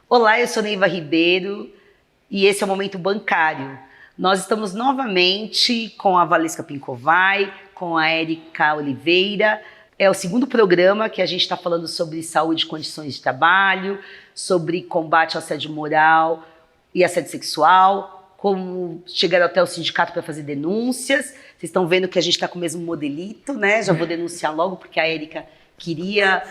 Olá, eu sou Neiva Ribeiro e esse é o Momento Bancário. Nós estamos novamente com a Valesca Pincovai, com a Érica Oliveira. É o segundo programa que a gente está falando sobre saúde e condições de trabalho, sobre combate ao assédio moral e assédio sexual, como chegar até o sindicato para fazer denúncias. Vocês estão vendo que a gente está com o mesmo modelito, né? Já vou denunciar logo, porque a Érica queria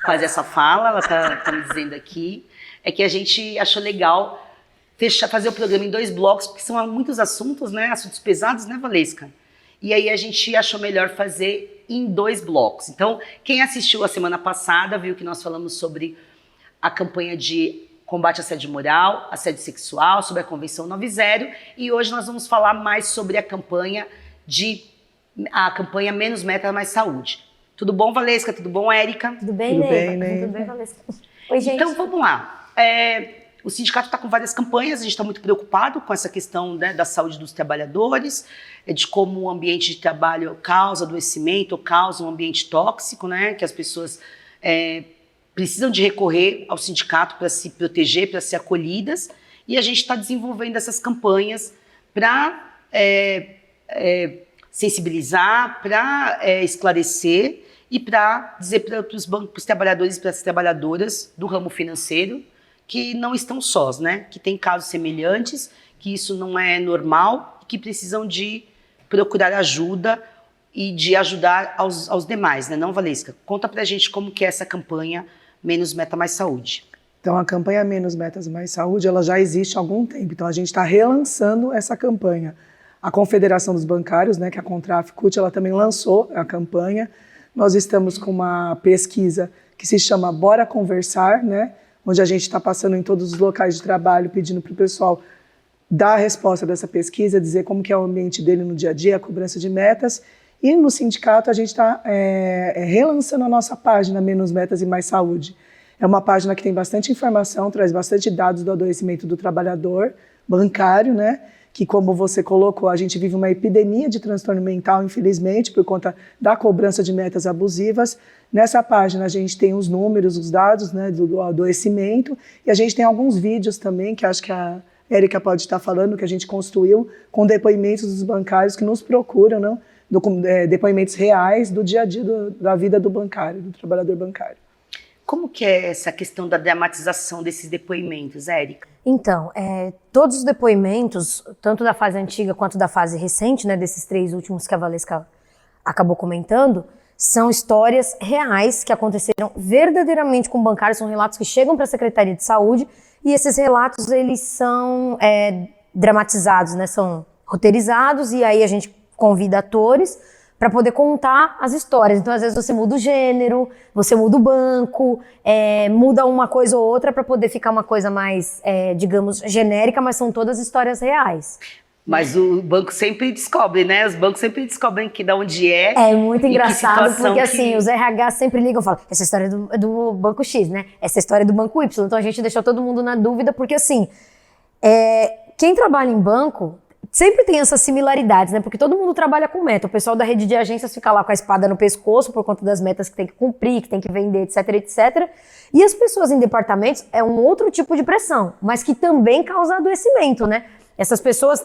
fazer essa fala, ela está me dizendo aqui. É que a gente achou legal fazer o programa em 2 blocos, porque são muitos assuntos, né? Assuntos pesados, né, Valesca? E aí a gente achou melhor fazer em 2 blocos. Então, quem assistiu a semana passada viu que nós falamos sobre a campanha de combate ao assédio moral, assédio sexual, sobre a Convenção 90, e hoje nós vamos falar mais sobre a campanha Menos Meta, Mais Saúde. Tudo bom, Valesca? Tudo bom, Érica? Tudo bem, Neiva? Tudo bem, Valesca? Oi, gente. Então, vamos lá. O sindicato está com várias campanhas, a gente está muito preocupado com essa questão, né, da saúde dos trabalhadores, de como o ambiente de trabalho causa adoecimento, causa um ambiente tóxico, né, que as pessoas precisam de recorrer ao sindicato para se proteger, para ser acolhidas, e a gente está desenvolvendo essas campanhas para sensibilizar, para esclarecer e para dizer para os trabalhadores e para as trabalhadoras do ramo financeiro que não estão sós, né? Que tem casos semelhantes, que isso não é normal, que precisam de procurar ajuda e de ajudar aos demais, né? Não, Valesca? Conta pra gente como que é essa campanha Menos Meta, Mais Saúde. Então, a campanha Menos Metas, Mais Saúde, ela já existe há algum tempo. Então, a gente está relançando essa campanha. A Confederação dos Bancários, né, que é a Contraficute, ela também lançou a campanha. Nós estamos com uma pesquisa que se chama Bora Conversar, né? Onde a gente está passando em todos os locais de trabalho, pedindo para o pessoal dar a resposta dessa pesquisa, dizer como que é o ambiente dele no dia a dia, a cobrança de metas. E no sindicato a gente está relançando a nossa página Menos Metas e Mais Saúde. É uma página que tem bastante informação, traz bastante dados do adoecimento do trabalhador bancário, né? Que, como você colocou, a gente vive uma epidemia de transtorno mental, infelizmente, por conta da cobrança de metas abusivas. Nessa página a gente tem os números, os dados, né, do adoecimento, e a gente tem alguns vídeos também, que acho que a Érica pode estar falando, que a gente construiu com depoimentos dos bancários que nos procuram, não? Depoimentos reais do dia a dia da vida do bancário, do trabalhador bancário. Como que é essa questão da dramatização desses depoimentos, Érica? Então, todos os depoimentos, tanto da fase antiga quanto da fase recente, né, desses 3 últimos que a Valesca acabou comentando, são histórias reais que aconteceram verdadeiramente com bancários, são relatos que chegam para a Secretaria de Saúde, e esses relatos, eles são dramatizados, né, são roteirizados, e aí a gente convida atores para poder contar as histórias. Então, às vezes, você muda o gênero, você muda o banco, muda uma coisa ou outra para poder ficar uma coisa mais, digamos, genérica, mas são todas histórias reais. Mas o banco sempre descobre, né? Os bancos sempre descobrem que de onde é. É muito engraçado, porque assim, os RH sempre ligam e falam, essa história é do banco X, né? Essa história é do banco Y. Então, a gente deixou todo mundo na dúvida, porque assim, quem trabalha em banco sempre tem essas similaridades, né? Porque todo mundo trabalha com meta. O pessoal da rede de agências fica lá com a espada no pescoço por conta das metas que tem que cumprir, que tem que vender, etc, etc. E as pessoas em departamentos é um outro tipo de pressão, mas que também causa adoecimento, né? Essas pessoas,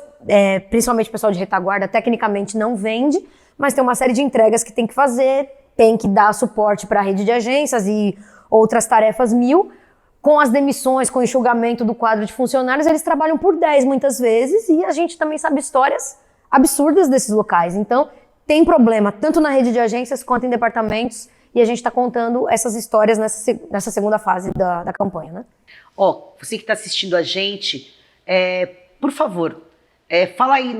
principalmente o pessoal de retaguarda, tecnicamente não vende, mas tem uma série de entregas que tem que fazer, tem que dar suporte para a rede de agências e outras tarefas 1000. Com as demissões, com o enxugamento do quadro de funcionários, eles trabalham por 10 muitas vezes, e a gente também sabe histórias absurdas desses locais. Então, tem problema tanto na rede de agências quanto em departamentos, e a gente está contando essas histórias nessa segunda fase da campanha, né? Você que está assistindo a gente, por favor, fala aí,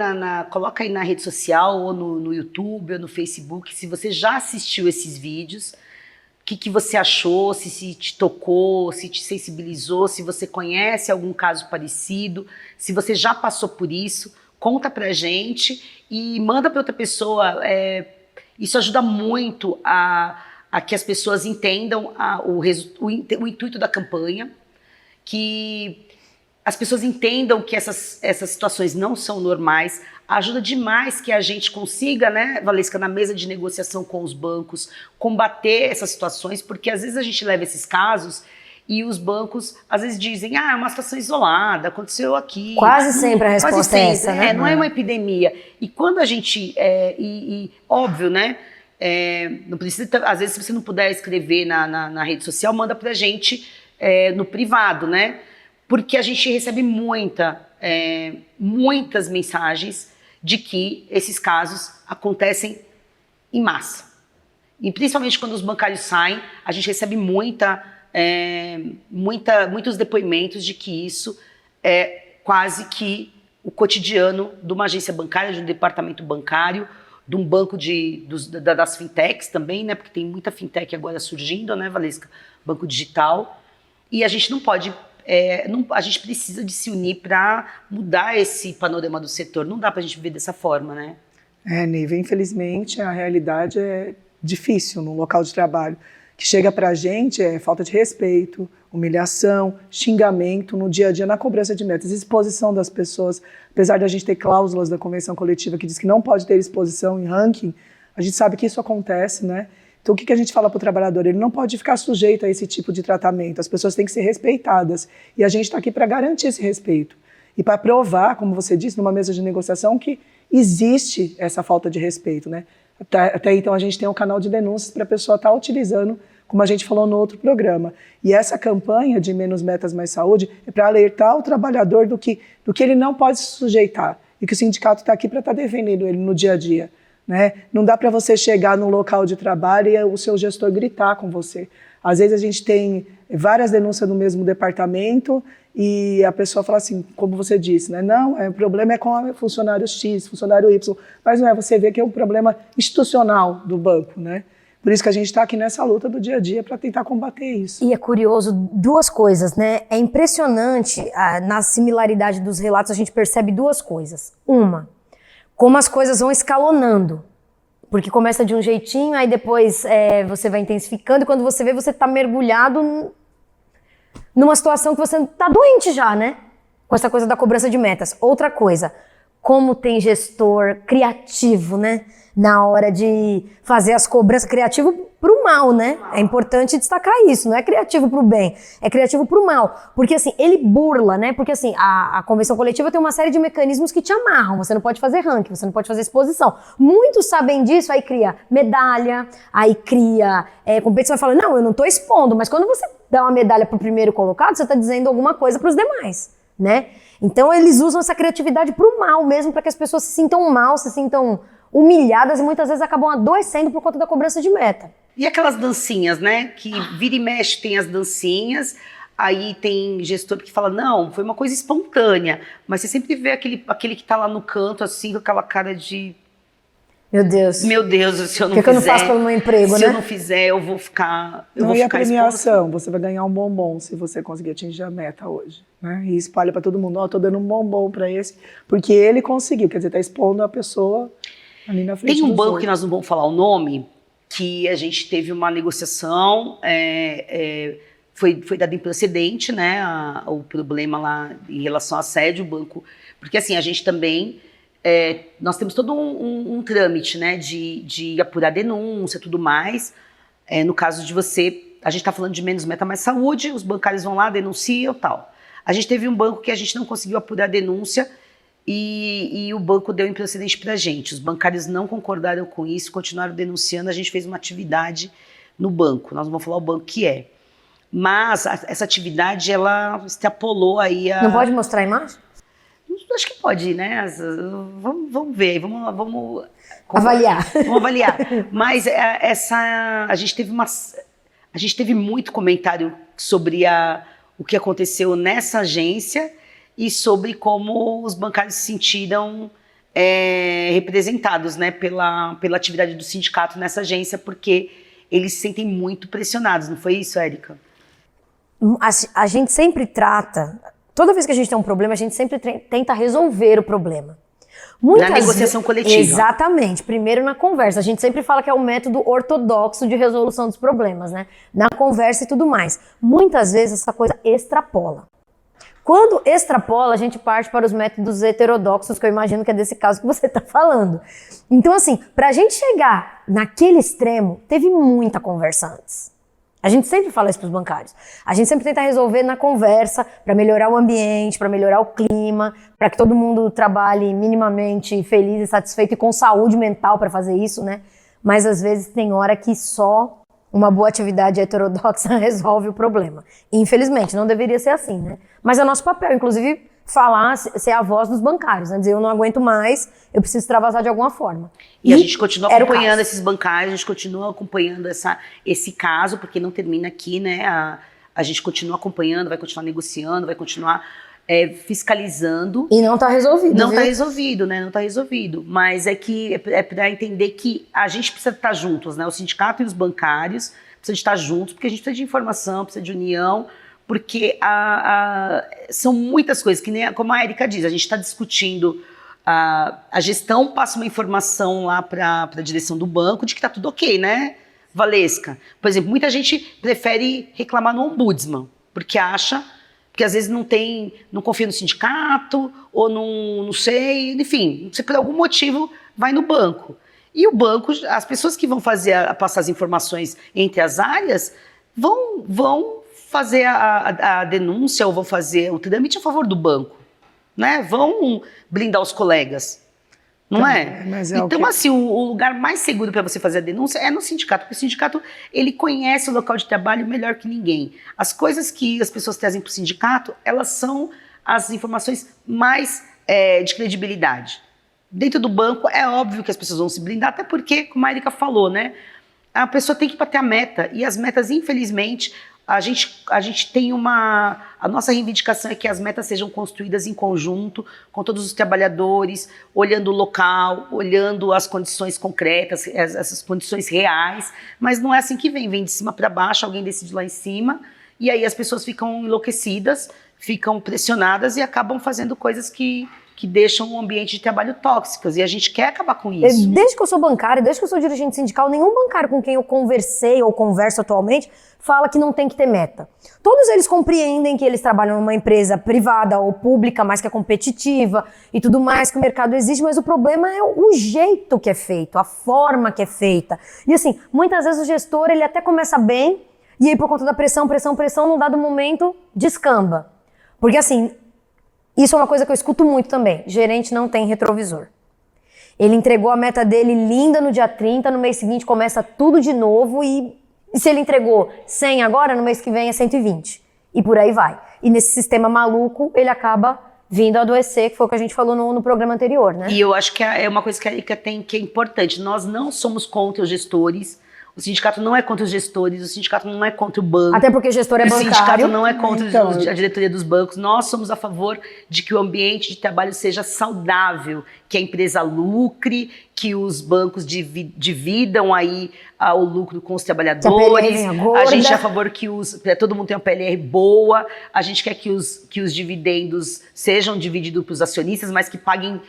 coloca aí na rede social, ou no YouTube, ou no Facebook, se você já assistiu esses vídeos, o que você achou, se te tocou, se te sensibilizou, se você conhece algum caso parecido, se você já passou por isso, conta pra gente e manda para outra pessoa. Isso ajuda muito a que as pessoas entendam o intuito da campanha, que as pessoas entendam que essas situações não são normais. Ajuda demais que a gente consiga, né, Valesca, na mesa de negociação com os bancos, combater essas situações, porque às vezes a gente leva esses casos E os bancos, às vezes, dizem, é uma situação isolada, aconteceu aqui. Quase sempre a resposta é essa, né? Não é uma epidemia. E quando a gente... óbvio, né? Não precisa, às vezes, se você não puder escrever na rede social, manda pra gente no privado, né? Porque a gente recebe muitas mensagens de que esses casos acontecem em massa. E principalmente quando os bancários saem, a gente recebe muitos depoimentos de que isso é quase que o cotidiano de uma agência bancária, de um departamento bancário, de um banco das fintechs também, né? Porque tem muita fintech agora surgindo, né, Valesca? Banco digital. E a gente não pode... a gente precisa de se unir para mudar esse panorama do setor. Não dá para a gente viver dessa forma, né? Neiva, infelizmente a realidade é difícil no local de trabalho. O que chega para a gente é falta de respeito, humilhação, xingamento no dia a dia, na cobrança de metas, exposição das pessoas. Apesar de a gente ter cláusulas da convenção coletiva que diz que não pode ter exposição em ranking, a gente sabe que isso acontece, né? Então, o que a gente fala para o trabalhador? Ele não pode ficar sujeito a esse tipo de tratamento. As pessoas têm que ser respeitadas. E a gente está aqui para garantir esse respeito. E para provar, como você disse, numa mesa de negociação, que existe essa falta de respeito, né? Até então, a gente tem um canal de denúncias para a pessoa estar utilizando, como a gente falou no outro programa. E essa campanha de Menos Metas, Mais Saúde é para alertar o trabalhador do que ele não pode se sujeitar. E que o sindicato está aqui para estar defendendo ele no dia a dia. Né? Não dá para você chegar no local de trabalho e o seu gestor gritar com você. Às vezes a gente tem várias denúncias no mesmo departamento e a pessoa fala assim, como você disse, né? Não, o problema é com o funcionário X, funcionário Y, mas não é, você vê que é um problema institucional do banco, né? Por isso que a gente está aqui nessa luta do dia a dia para tentar combater isso. E é curioso, duas coisas, né? É impressionante, na similaridade dos relatos a gente percebe duas coisas. Uma, como as coisas vão escalonando, porque começa de um jeitinho, aí depois você vai intensificando, e quando você vê, você está mergulhado numa situação que você está doente já, né? Com essa coisa da cobrança de metas. Outra coisa, como tem gestor criativo, né? Na hora de fazer as cobranças, criativo pro mal, né? É importante destacar isso, não é criativo pro bem, é criativo pro mal. Porque assim, ele burla, né? Porque assim, a convenção coletiva tem uma série de mecanismos que te amarram, você não pode fazer ranking, você não pode fazer exposição. Muitos sabem disso, aí cria medalha, aí cria competição e fala, não, eu não tô expondo, mas quando você dá uma medalha pro primeiro colocado, você tá dizendo alguma coisa pros demais, né? Então eles usam essa criatividade pro mal mesmo, para que as pessoas se sintam mal, se sintam humilhadas e muitas vezes acabam adoecendo por conta da cobrança de meta. E aquelas dancinhas, né? Que vira e mexe tem as dancinhas, aí tem gestor que fala, não, foi uma coisa espontânea, mas você sempre vê aquele que tá lá no canto, assim, com aquela cara de... Meu Deus, se eu não fizer... O que eu não faço pelo meu emprego, né? Se eu não fizer, eu vou ficar... E a premiação? Você vai ganhar um bombom se você conseguir atingir a meta hoje, né? E espalha para todo mundo, tô dando um bombom para esse, porque ele conseguiu, quer dizer, tá expondo a pessoa... ali na frente. Tem um banco que nós não vamos falar o nome, que a gente teve uma negociação, foi dado improcedente, né, o problema lá em relação a assédio, o banco, porque assim, a gente também, nós temos todo um trâmite, né, de apurar denúncia, tudo mais, no caso de você, a gente está falando de Menos Meta Mais Saúde, os bancários vão lá, denunciam e tal. A gente teve um banco que a gente não conseguiu apurar denúncia, e o banco deu improcedente para a gente. Os bancários não concordaram com isso, continuaram denunciando, a gente fez uma atividade no banco, nós não vamos falar o banco que é. Mas essa atividade, ela extrapolou aí a... Não pode mostrar a imagem? Acho que pode, né? Vamos ver, vamos avaliar. Vamos avaliar. Mas a gente teve muito comentário sobre o que aconteceu nessa agência, e sobre como os bancários se sentiram representados, né, pela atividade do sindicato nessa agência, porque eles se sentem muito pressionados, não foi isso, Érica? A gente sempre trata, toda vez que a gente tem um problema, a gente sempre tenta resolver o problema. Na negociação coletiva. Exatamente, primeiro na conversa. A gente sempre fala que é o método ortodoxo de resolução dos problemas, né? Na conversa e tudo mais. Muitas vezes essa coisa extrapola. Quando extrapola, a gente parte para os métodos heterodoxos, que eu imagino que é desse caso que você está falando. Então, assim, para a gente chegar naquele extremo, teve muita conversa antes. A gente sempre fala isso para os bancários. A gente sempre tenta resolver na conversa para melhorar o ambiente, para melhorar o clima, para que todo mundo trabalhe minimamente feliz e satisfeito e com saúde mental para fazer isso, né? Mas às vezes tem hora que só uma boa atividade heterodoxa resolve o problema. Infelizmente, não deveria ser assim, né? Mas é nosso papel, inclusive, falar, ser a voz dos bancários, né? Dizer, eu não aguento mais, eu preciso extravasar de alguma forma. E a gente continua acompanhando esses bancários, a gente continua acompanhando esse caso, porque não termina aqui, né? A gente continua acompanhando, vai continuar negociando, vai continuar fiscalizando. E não está resolvido, Não está resolvido, né? Não está resolvido. Mas é para entender que a gente precisa estar juntos, né? O sindicato e os bancários precisam estar juntos, porque a gente precisa de informação, precisa de união, porque são muitas coisas, que nem, como a Érica diz, a gente está discutindo, a gestão passa uma informação lá para a direção do banco de que está tudo ok, né, Valesca? Por exemplo, muita gente prefere reclamar no ombudsman, porque acha, porque às vezes não confia no sindicato, ou não sei, enfim, não sei, por algum motivo vai no banco. E o banco, as pessoas que vão passar as informações entre as áreas, vão fazer a denúncia ou vão fazer o trâmite a favor do banco, né? Vão blindar os colegas, não é? Então, assim, o lugar mais seguro para você fazer a denúncia é no sindicato, porque o sindicato, ele conhece o local de trabalho melhor que ninguém. As coisas que as pessoas trazem para o sindicato, elas são as informações mais de credibilidade. Dentro do banco, é óbvio que as pessoas vão se blindar, até porque, como a Érica falou, né? A pessoa tem que bater a meta, e as metas, infelizmente, a gente tem a nossa reivindicação é que as metas sejam construídas em conjunto com todos os trabalhadores, olhando o local, olhando as condições concretas, essas condições reais, mas não é assim que vem de cima para baixo, alguém decide lá em cima, e aí as pessoas ficam enlouquecidas, ficam pressionadas e acabam fazendo coisas que deixam um ambiente de trabalho tóxicos, e a gente quer acabar com isso. Desde que eu sou bancária, desde que eu sou dirigente sindical, nenhum bancário com quem eu conversei ou converso atualmente fala que não tem que ter meta. Todos eles compreendem que eles trabalham numa empresa privada ou pública, mas que é competitiva e tudo mais que o mercado exige, mas o problema é o jeito que é feito, a forma que é feita. E assim, muitas vezes o gestor, ele até começa bem, e aí por conta da pressão, num dado momento, descamba. Porque assim, isso é uma coisa que eu escuto muito também. Gerente não tem retrovisor. Ele entregou a meta dele linda no dia 30, no mês seguinte começa tudo de novo e se ele entregou 100 agora, no mês que vem é 120. E por aí vai. E nesse sistema maluco, ele acaba vindo a adoecer, que foi o que a gente falou no programa anterior, né? E eu acho que é uma coisa que a Érica tem que é importante. Nós não somos contra os gestores. O sindicato não é contra os gestores, o sindicato não é contra o banco. Até porque gestor é bancário. O sindicato não é contra a diretoria dos bancos. Nós somos a favor de que o ambiente de trabalho seja saudável, que a empresa lucre, que os bancos dividam aí o lucro com os trabalhadores. A gente é a favor que todo mundo tenha uma PLR boa. A gente quer que os dividendos sejam divididos para os acionistas, mas que paguem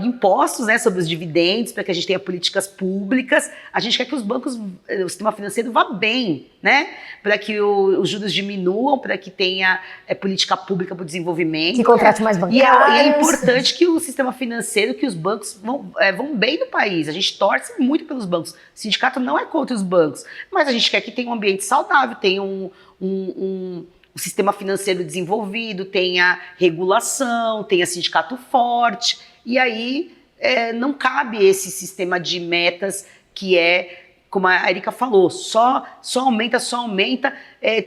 impostos, né, sobre os dividendos, para que a gente tenha políticas públicas. A gente quer que os bancos, o sistema financeiro vá bem, né, para que os juros diminuam, para que tenha política pública para o desenvolvimento. Que contrate mais bancários. E é importante que o sistema financeiro, que os bancos vão bem no país. A gente torce muito pelos bancos. O sindicato não é contra os bancos, mas a gente quer que tenha um ambiente saudável, tenha o sistema financeiro desenvolvido, tenha regulação, tenha sindicato forte, e aí não cabe esse sistema de metas que como a Érica falou, só aumenta,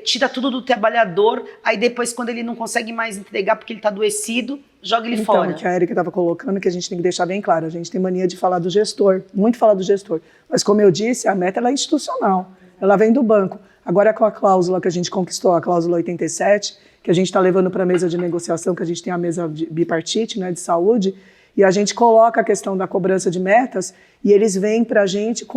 tira tudo do trabalhador, aí depois quando ele não consegue mais entregar porque ele está adoecido, joga ele fora. Então, que a Érica estava colocando, que a gente tem que deixar bem claro, a gente tem mania de falar do gestor, muito falar do gestor, mas como eu disse, a meta ela é institucional, ela vem do banco. Agora com a cláusula que a gente conquistou, a cláusula 87, que a gente está levando para a mesa de negociação, que a gente tem a mesa bipartite, né, de saúde, e a gente coloca a questão da cobrança de metas e eles vêm para a gente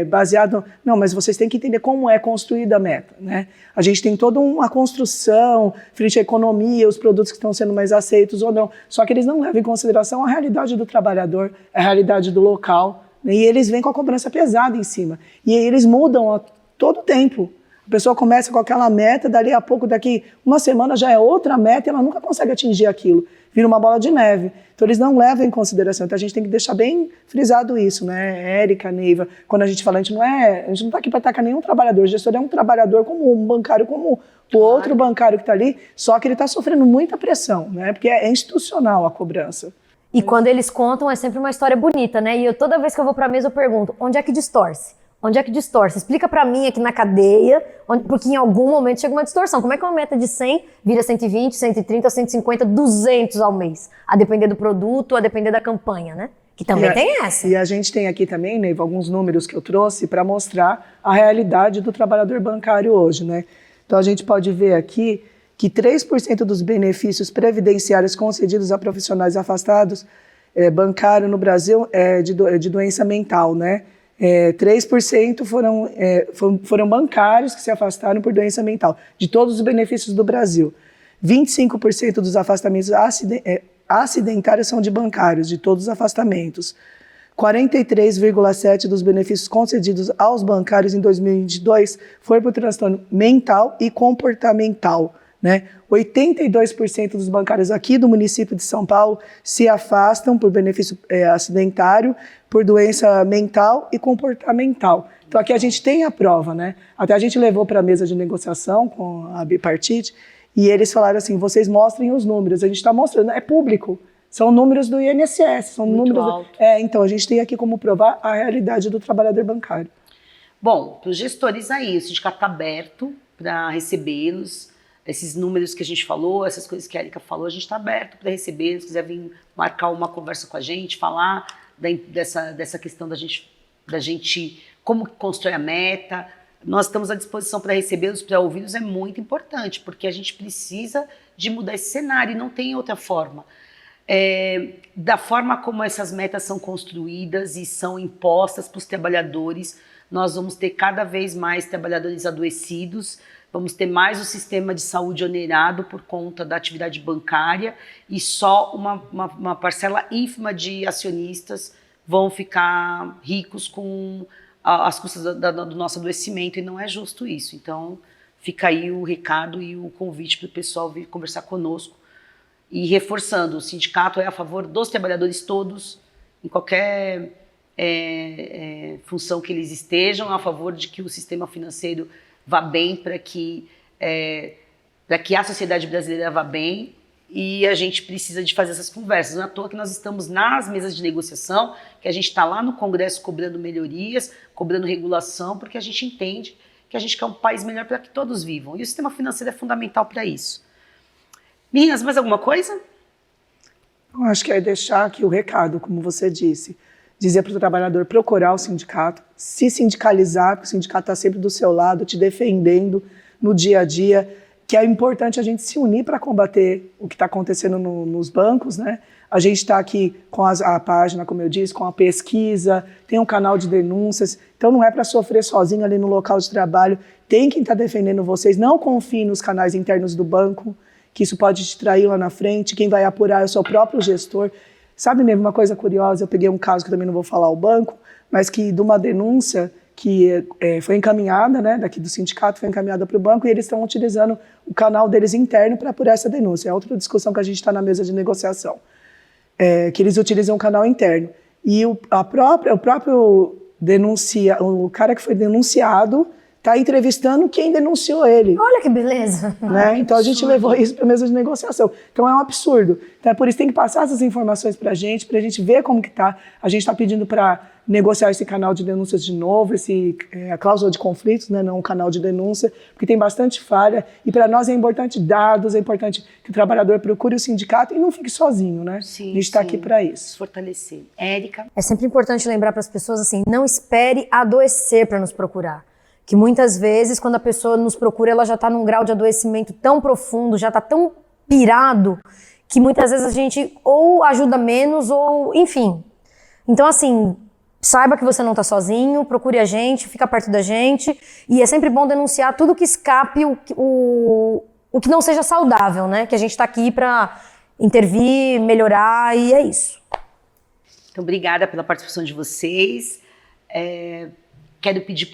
baseado... Não, mas vocês têm que entender como é construída a meta, né? A gente tem toda uma construção frente à economia, os produtos que estão sendo mais aceitos ou não, só que eles não levam em consideração a realidade do trabalhador, a realidade do local, né? E eles vêm com a cobrança pesada em cima. E aí eles mudam todo o tempo. A pessoa começa com aquela meta, dali a pouco, daqui uma semana já é outra meta e ela nunca consegue atingir aquilo. Vira uma bola de neve. Então eles não levam em consideração. Então a gente tem que deixar bem frisado isso, né? Érica, Neiva, quando a gente fala, a gente não está aqui para atacar nenhum trabalhador. O gestor é um trabalhador como um bancário, como o outro bancário que está ali, só que ele está sofrendo muita pressão, né? Porque é institucional a cobrança. E quando eles contam, é sempre uma história bonita, né? E toda vez que eu vou pra mesa, eu pergunto, onde é que distorce? Onde é que distorce? Explica pra mim aqui na cadeia, porque em algum momento chega uma distorção. Como é que uma meta de 100 vira 120, 130, 150, 200 ao mês? A depender do produto, a depender da campanha, né? Que também tem essa. E a gente tem aqui também, Neiva, alguns números que eu trouxe para mostrar a realidade do trabalhador bancário hoje, né? Então a gente pode ver aqui que 3% dos benefícios previdenciários concedidos a profissionais afastados bancário no Brasil é de doença mental, né? 3% foram bancários que se afastaram por doença mental, de todos os benefícios do Brasil. 25% dos afastamentos acidentários são de bancários, de todos os afastamentos. 43,7% dos benefícios concedidos aos bancários em 2022 foi por transtorno mental e comportamental, né? 82% dos bancários aqui do município de São Paulo se afastam por benefício acidentário, por doença mental e comportamental. Então aqui a gente tem a prova, né? Até a gente levou para a mesa de negociação com a bipartite e eles falaram assim, vocês mostrem os números. A gente está mostrando, é público. São números do INSS, são muito números. Alto. Então a gente tem aqui como provar a realidade do trabalhador bancário. Bom, para os gestores aí, o sindicato está aberto para recebê-los. Esses números que a gente falou, essas coisas que a Érica falou, a gente está aberto para recebê-los. Se quiser vir marcar uma conversa com a gente, falar dessa questão da gente como constrói a meta. Nós estamos à disposição para recebê-los, para ouvi-los, é muito importante, porque a gente precisa de mudar esse cenário e não tem outra forma. Da forma como essas metas são construídas e são impostas para os trabalhadores, nós vamos ter cada vez mais trabalhadores adoecidos, vamos ter mais o sistema de saúde onerado por conta da atividade bancária e só uma parcela ínfima de acionistas vão ficar ricos com as custas do nosso adoecimento e não é justo isso. Então fica aí o recado e o convite para o pessoal vir conversar conosco. E reforçando, o sindicato é a favor dos trabalhadores todos, em qualquer função que eles estejam, a favor de que o sistema financeiro vá bem, para que a sociedade brasileira vá bem, e a gente precisa de fazer essas conversas. Não é à toa que nós estamos nas mesas de negociação, que a gente está lá no Congresso cobrando melhorias, cobrando regulação, porque a gente entende que a gente quer um país melhor para que todos vivam. E o sistema financeiro é fundamental para isso. Meninas, mais alguma coisa? Eu acho que é deixar aqui o recado, como você disse. Dizer para o trabalhador procurar o sindicato, se sindicalizar, porque o sindicato está sempre do seu lado, te defendendo no dia a dia, que é importante a gente se unir para combater o que está acontecendo nos bancos, né? A gente está aqui com a página, como eu disse, com a pesquisa, tem um canal de denúncias, então não é para sofrer sozinho ali no local de trabalho, tem quem está defendendo vocês, não confie nos canais internos do banco, que isso pode te trair lá na frente, quem vai apurar é o seu próprio gestor. Sabe mesmo uma coisa curiosa, eu peguei um caso que também não vou falar o banco, mas que de uma denúncia que foi encaminhada, né, daqui do sindicato, foi encaminhada para o banco e eles estão utilizando o canal deles interno para apurar essa denúncia. É outra discussão que a gente está na mesa de negociação, que eles utilizam o canal interno. E o próprio o cara que foi denunciado está entrevistando quem denunciou ele. Olha que beleza. Né? Então a gente levou isso para a mesa de negociação. Então é um absurdo. Então é por isso que tem que passar essas informações para a gente ver como que está. A gente está pedindo para negociar esse canal de denúncias de novo, a cláusula de conflitos, né? Não um canal de denúncia, porque tem bastante falha. E para nós é importante dados, é importante que o trabalhador procure o sindicato e não fique sozinho, né? Sim, a gente está aqui para isso. Fortalecer. Érica? É sempre importante lembrar para as pessoas assim, não espere adoecer para nos procurar. Que muitas vezes, quando a pessoa nos procura, ela já está num grau de adoecimento tão profundo, já está tão pirado, que muitas vezes a gente ou ajuda menos ou, enfim. Então, assim, saiba que você não está sozinho, procure a gente, fica perto da gente. E é sempre bom denunciar tudo que escape o que não seja saudável, né? Que a gente está aqui para intervir, melhorar e é isso. Então, obrigada pela participação de vocês. quero pedir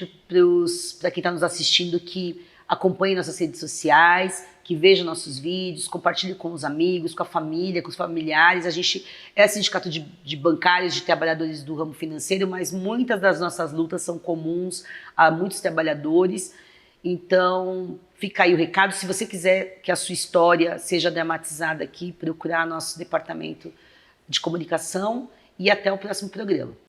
para quem está nos assistindo que acompanhe nossas redes sociais, que veja nossos vídeos, compartilhe com os amigos, com a família, com os familiares. A gente é sindicato de bancários, de trabalhadores do ramo financeiro, mas muitas das nossas lutas são comuns a muitos trabalhadores. Então, fica aí o recado. Se você quiser que a sua história seja dramatizada aqui, procurar nosso departamento de comunicação e até o próximo programa.